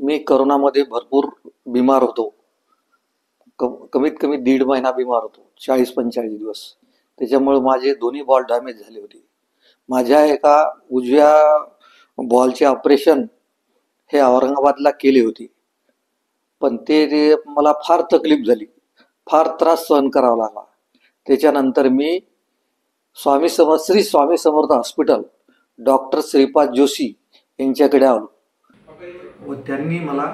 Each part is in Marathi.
मी करोनामध्ये भरपूर बिमार होतो. कमीत कमी 1.5 महिना बिमार होतो. 40-45 दिवस. त्याच्यामुळे माझे दोन्ही बॉल डॅमेज झाले होते. माझ्या एका उजव्या बॉलचे ऑपरेशन हे औरंगाबादला केले होते. पण ते मला फार तकलीफ झाली. फार त्रास सहन करावा लागला. त्याच्यानंतर मी श्री स्वामी समर्थ हॉस्पिटल डॉक्टर श्रीपाद जोशी यांच्याकडे आलो व त्यांनी मला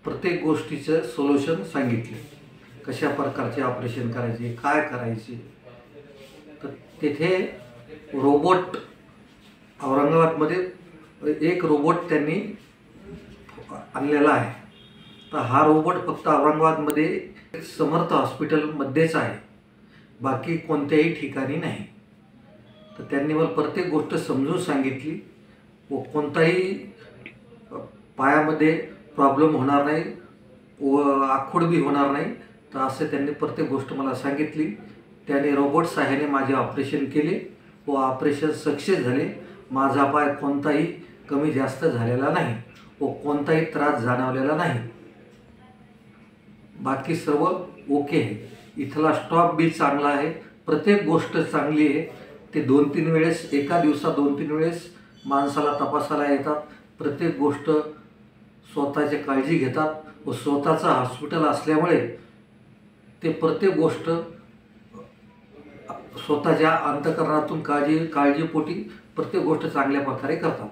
प्रत्येक गोष्टीचं सोल्युशन सांगितले. कशा प्रकारचे ऑपरेशन करायचे, काय करायचे. तर तेथे रोबोट औरंगाबादमध्ये एक रोबोट त्यांनी आणलेला आहे. तर हा रोबोट फक्त औरंगाबादमध्ये समर्थ हॉस्पिटलमध्येच आहे, बाकी कोणत्याही ठिकाणी नाही. तर त्यांनी मला प्रत्येक गोष्ट समजून सांगितली व कोणताही पायामध्ये प्रॉब्लेम होणार नाही व आखूड बी होणार नाही. तर असं त्यांनी प्रत्येक गोष्ट मला सांगितली. त्याने रोबोट सहाय्याने माझे ऑपरेशन केले व ऑपरेशन सक्सेस झाले. माझा पाय कोणताही कमी जास्त झालेला नाही व कोणताही त्रास जाणवलेला नाही. बाकी सर्व ओके आहे. इथला स्टॉप बी चांगला आहे. प्रत्येक गोष्ट चांगली आहे. ते 2-3 वेळेस एका दिवसात 2-3 वेळेस माणसाला तपासायला येतात. प्रत्येक गोष्ट स्वतःची काळजी घेतात व स्वतःचं हॉस्पिटल असल्यामुळे ते प्रत्येक गोष्ट स्वतःच्या अंतःकरणातून काळजीपोटी प्रत्येक गोष्ट चांगल्या प्रकारे करतात.